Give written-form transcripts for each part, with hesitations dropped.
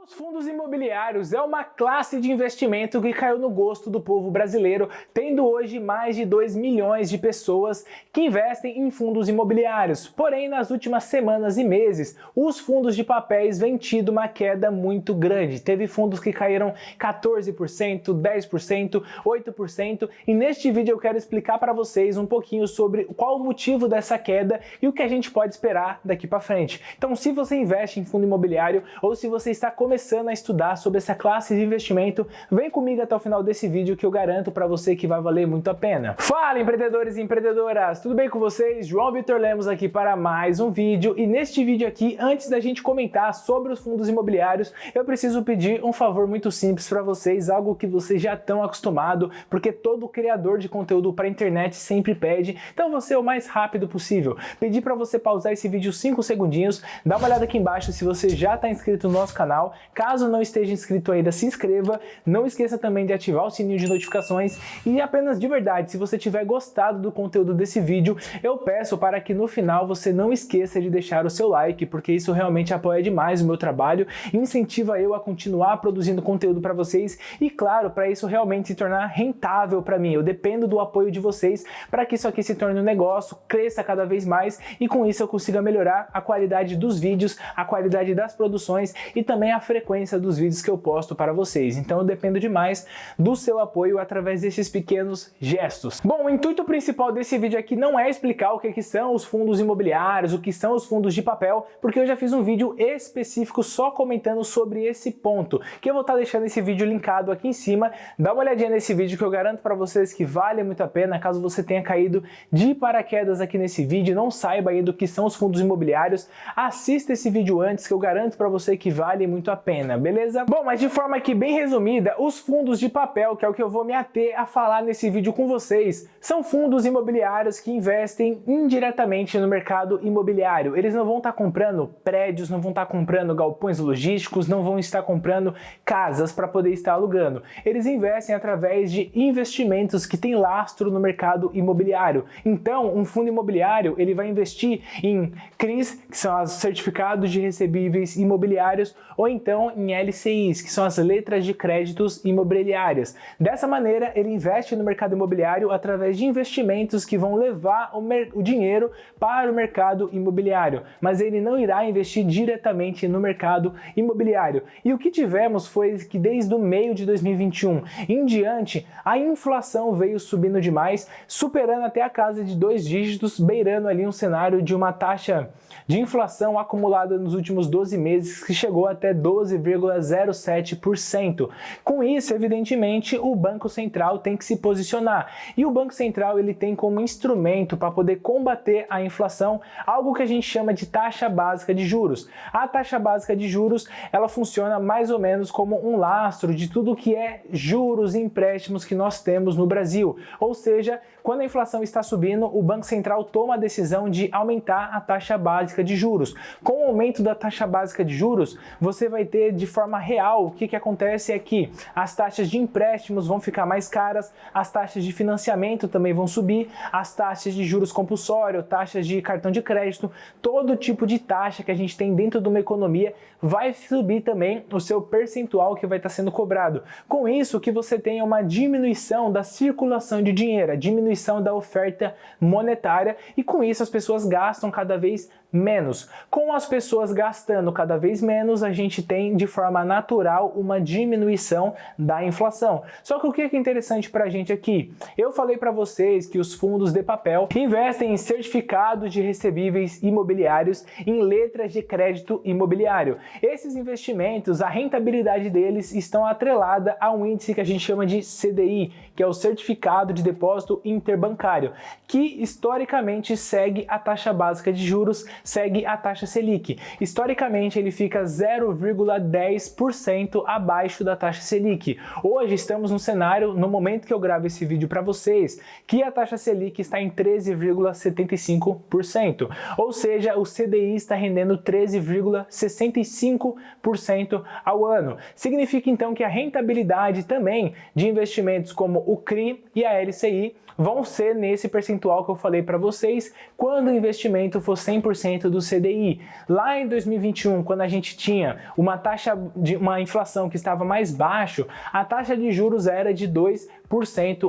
Os fundos imobiliários é uma classe de investimento que caiu no gosto do povo brasileiro, tendo hoje mais de 2 milhões de pessoas que investem em fundos imobiliários. Porém, nas últimas semanas e meses, os fundos de papéis vêm tido uma queda muito grande. Teve fundos que caíram 14%, 10%, 8%, e neste vídeo eu quero explicar para vocês um pouquinho sobre qual o motivo dessa queda e o que a gente pode esperar daqui para frente. Então, se você investe em fundo imobiliário ou se você está começando a estudar sobre essa classe de investimento, vem comigo até o final desse vídeo que eu garanto para você que vai valer muito a pena. Fala, empreendedores e empreendedoras! Tudo bem com vocês? João Vitor Lemos aqui para mais um vídeo, e neste vídeo aqui, antes da gente comentar sobre os fundos imobiliários, eu preciso pedir um favor muito simples para vocês, algo que vocês já estão acostumados, porque todo criador de conteúdo para a internet sempre pede, então você é o mais rápido possível. Pedir para você pausar esse vídeo 5 segundinhos, dá uma olhada aqui embaixo se você já está inscrito no nosso canal. Caso não esteja inscrito ainda, se inscreva. Não esqueça também de ativar o sininho de notificações. E apenas de verdade, se você tiver gostado do conteúdo desse vídeo, eu peço para que no final você não esqueça de deixar o seu like, porque isso realmente apoia demais o meu trabalho e incentiva eu a continuar produzindo conteúdo para vocês. E claro, para isso realmente se tornar rentável para mim. Eu dependo do apoio de vocês para que isso aqui se torne um negócio, cresça cada vez mais e com isso eu consiga melhorar a qualidade dos vídeos, a qualidade das produções e também a frequência dos vídeos que eu posto para vocês. Então eu dependo demais do seu apoio através desses pequenos gestos. Bom, o intuito principal desse vídeo aqui não é explicar o que são os fundos imobiliários, o que são os fundos de papel, porque eu já fiz um vídeo específico só comentando sobre esse ponto, que eu vou estar deixando esse vídeo linkado aqui em cima. Dá uma olhadinha nesse vídeo que eu garanto para vocês que vale muito a pena, caso você tenha caído de paraquedas aqui nesse vídeo e não saiba ainda o que são os fundos imobiliários, assista esse vídeo antes que eu garanto para você que vale muito a pena, beleza? Bom, mas de forma aqui bem resumida, os fundos de papel, que é o que eu vou me ater a falar nesse vídeo com vocês, são fundos imobiliários que investem indiretamente no mercado imobiliário. Eles não vão estar comprando prédios, não vão estar comprando galpões logísticos, não vão estar comprando casas para poder estar alugando. Eles investem através de investimentos que têm lastro no mercado imobiliário. Então, um fundo imobiliário, ele vai investir em CRIs, que são os certificados de recebíveis imobiliários, ou então em LCIs, que são as letras de créditos imobiliárias. Dessa maneira, ele investe no mercado imobiliário através de investimentos que vão levar o dinheiro para o mercado imobiliário, mas ele não irá investir diretamente no mercado imobiliário. E o que tivemos foi que desde o meio de 2021 em diante, a inflação veio subindo demais, superando até a casa de 2 dígitos, beirando ali um cenário de uma taxa de inflação acumulada nos últimos 12 meses que chegou até 12,07%. Com isso, evidentemente, o Banco Central tem que se posicionar. E o Banco Central ele tem como instrumento para poder combater a inflação algo que a gente chama de taxa básica de juros. A taxa básica de juros, ela funciona mais ou menos como um lastro de tudo que é juros e empréstimos que nós temos no Brasil. Ou seja, quando a inflação está subindo, o Banco Central toma a decisão de aumentar a taxa básica de juros. Com o aumento da taxa básica de juros, você vai ter de forma real, o que acontece é que as taxas de empréstimos vão ficar mais caras, as taxas de financiamento também vão subir, as taxas de juros compulsório, taxas de cartão de crédito, todo tipo de taxa que a gente tem dentro de uma economia vai subir também o seu percentual que vai estar sendo cobrado. Com isso, que você tem uma diminuição da circulação de dinheiro, a diminuição da oferta monetária, e com isso as pessoas gastam cada vez menos. Com as pessoas gastando cada vez menos, a gente tem de forma natural uma diminuição da inflação. Só que o que é interessante para a gente aqui? Eu falei para vocês que os fundos de papel investem em certificados de recebíveis imobiliários, em letras de crédito imobiliário. Esses investimentos, a rentabilidade deles estão atrelada a um índice que a gente chama de CDI, que é o Certificado de Depósito Interbancário, que historicamente segue a taxa básica de juros, segue a taxa Selic. Historicamente, ele fica 0,10% abaixo da taxa Selic. Hoje estamos num cenário, no momento que eu gravo esse vídeo para vocês, que a taxa Selic está em 13,75%. Ou seja, o CDI está rendendo 13,65% ao ano. Significa então que a rentabilidade também de investimentos como o CRI e a LCI vão ser nesse percentual que eu falei para vocês quando o investimento for 100% 3% do CDI. Lá em 2021, quando a gente tinha uma inflação que estava mais baixo, a taxa de juros era de 2%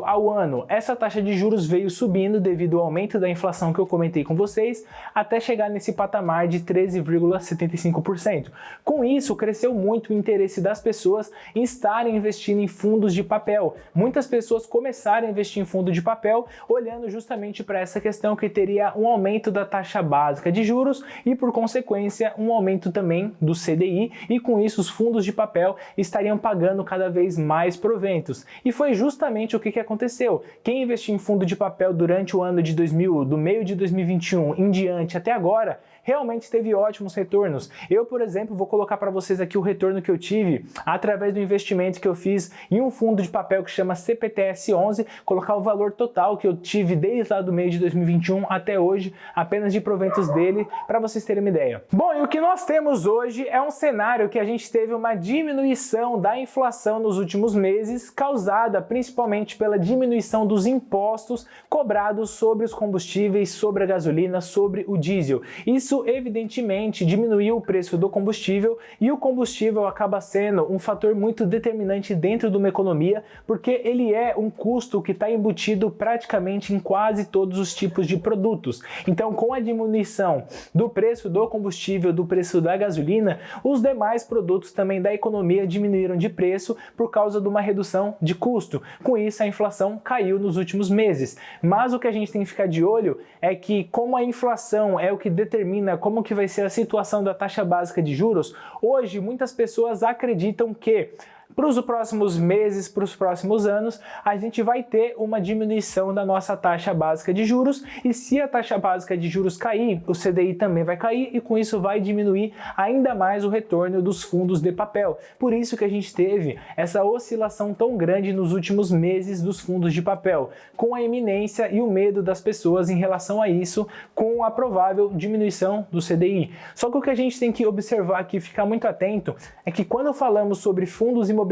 ao ano. Essa taxa de juros veio subindo devido ao aumento da inflação que eu comentei com vocês, até chegar nesse patamar de 13,75%. Com isso, cresceu muito o interesse das pessoas em estarem investindo em fundos de papel. Muitas pessoas começaram a investir em fundo de papel olhando justamente para essa questão que teria um aumento da taxa básica de juros e, por consequência, um aumento também do CDI, e com isso os fundos de papel estariam pagando cada vez mais proventos. E foi justamente o que aconteceu. Quem investiu em fundo de papel durante o ano de do meio de 2021 em diante até agora, realmente teve ótimos retornos. Eu, por exemplo, vou colocar para vocês aqui o retorno que eu tive através do investimento que eu fiz em um fundo de papel que chama CPTS11, colocar o valor total que eu tive desde lá do meio de 2021 até hoje, apenas de proventos dele, para vocês terem uma ideia. Bom, e o que nós temos hoje é um cenário que a gente teve uma diminuição da inflação nos últimos meses, causada principalmente pela diminuição dos impostos cobrados sobre os combustíveis, sobre a gasolina, sobre o diesel. Isso evidentemente diminuiu o preço do combustível, e o combustível acaba sendo um fator muito determinante dentro de uma economia, porque ele é um custo que está embutido praticamente em quase todos os tipos de produtos. Então, com a diminuição do preço do combustível, do preço da gasolina, os demais produtos também da economia diminuíram de preço por causa de uma redução de custo. Com isso, a inflação caiu nos últimos meses. Mas o que a gente tem que ficar de olho é que, como a inflação é o que determina como que vai ser a situação da taxa básica de juros, hoje muitas pessoas acreditam que para os próximos meses, para os próximos anos, a gente vai ter uma diminuição da nossa taxa básica de juros, e se a taxa básica de juros cair, o CDI também vai cair, e com isso vai diminuir ainda mais o retorno dos fundos de papel. Por isso que a gente teve essa oscilação tão grande nos últimos meses dos fundos de papel, com a iminência e o medo das pessoas em relação a isso, com a provável diminuição do CDI. Só que o que a gente tem que observar aqui, ficar muito atento, é que quando falamos sobre fundos imobiliários,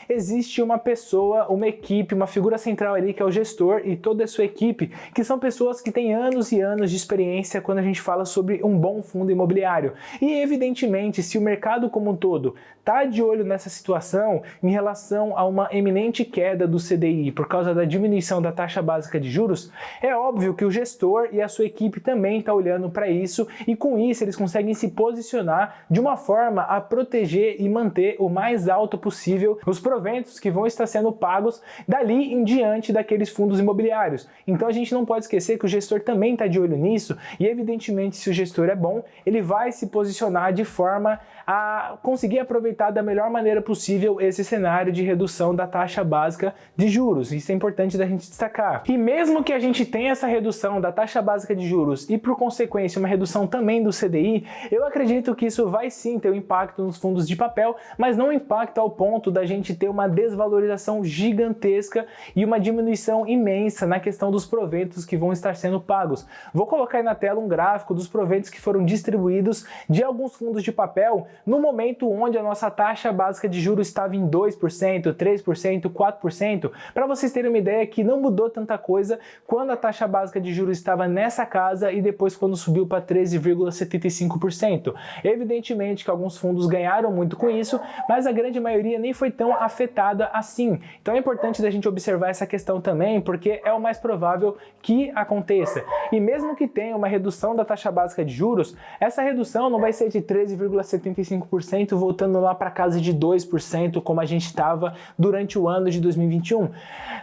existe uma pessoa, uma equipe, uma figura central ali que é o gestor e toda a sua equipe, que são pessoas que têm anos e anos de experiência quando a gente fala sobre um bom fundo imobiliário. E evidentemente, se o mercado como um todo está de olho nessa situação em relação a uma eminente queda do CDI por causa da diminuição da taxa básica de juros, é óbvio que o gestor e a sua equipe também estão olhando para isso, e com isso eles conseguem se posicionar de uma forma a proteger e manter o mais alto possível os proventos que vão estar sendo pagos dali em diante daqueles fundos imobiliários. Então a gente não pode esquecer que o gestor também está de olho nisso, e evidentemente, se o gestor é bom, ele vai se posicionar de forma a conseguir aproveitar da melhor maneira possível esse cenário de redução da taxa básica de juros. Isso é importante da gente destacar. E mesmo que a gente tenha essa redução da taxa básica de juros e, por consequência, uma redução também do CDI, eu acredito que isso vai sim ter um impacto nos fundos de papel, mas não um impacto ao ponto da gente ter uma desvalorização gigantesca e uma diminuição imensa na questão dos proventos que vão estar sendo pagos. Vou colocar aí na tela um gráfico dos proventos que foram distribuídos de alguns fundos de papel no momento onde a nossa taxa básica de juros estava em 2%, 3%, 4%, para vocês terem uma ideia que não mudou tanta coisa quando a taxa básica de juros estava nessa casa e depois quando subiu para 13,75%. Evidentemente que alguns fundos ganharam muito com isso, mas a grande maioria nem foi tão afetada assim. Então é importante da gente observar essa questão também, porque é o mais provável que aconteça. E mesmo que tenha uma redução da taxa básica de juros, essa redução não vai ser de 13,75% voltando lá para casa de 2%, como a gente estava durante o ano de 2021.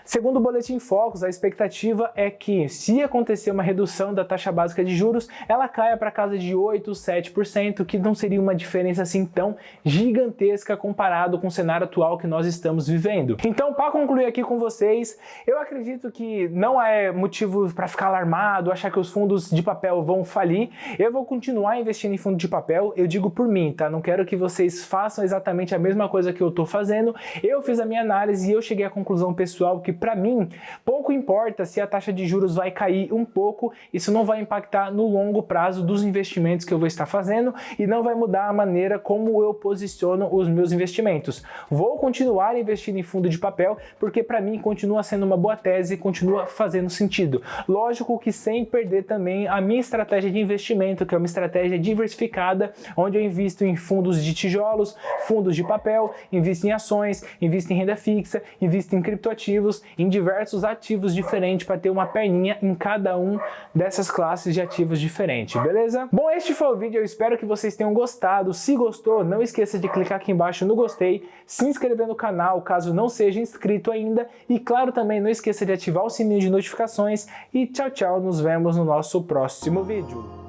Segundo o Boletim Focus, a expectativa é que, se acontecer uma redução da taxa básica de juros, ela caia para casa de 8%, 7%, que não seria uma diferença assim tão gigantesca comparado com o cenário atual que nós estamos vivendo. Então, para concluir aqui com vocês, eu acredito que não é motivo para ficar alarmado, achar que os fundos de papel vão falir. Eu vou continuar investindo em fundo de papel, eu digo por mim, tá? Não quero que vocês façam exatamente a mesma coisa que eu tô fazendo. Eu fiz a minha análise e eu cheguei à conclusão pessoal que, para mim, pouco importa se a taxa de juros vai cair um pouco, isso não vai impactar no longo prazo dos investimentos que eu vou estar fazendo e não vai mudar a maneira como eu posiciono os meus investimentos. Vou continuar investindo em fundo de papel porque para mim continua sendo uma boa tese e continua fazendo sentido. Lógico que sem perder também a minha estratégia de investimento, que é uma estratégia diversificada, onde eu invisto em fundos de tijolos, fundos de papel, invisto em ações, invisto em renda fixa, invisto em criptoativos, em diversos ativos diferentes para ter uma perninha em cada um dessas classes de ativos diferentes, beleza? Bom, este foi o vídeo, eu espero que vocês tenham gostado. Se gostou, não esqueça de clicar aqui embaixo no gostei, se inscrever no canal caso não seja inscrito ainda e claro também não esqueça de ativar o sininho de notificações e tchau, tchau, nos vemos no nosso próximo vídeo.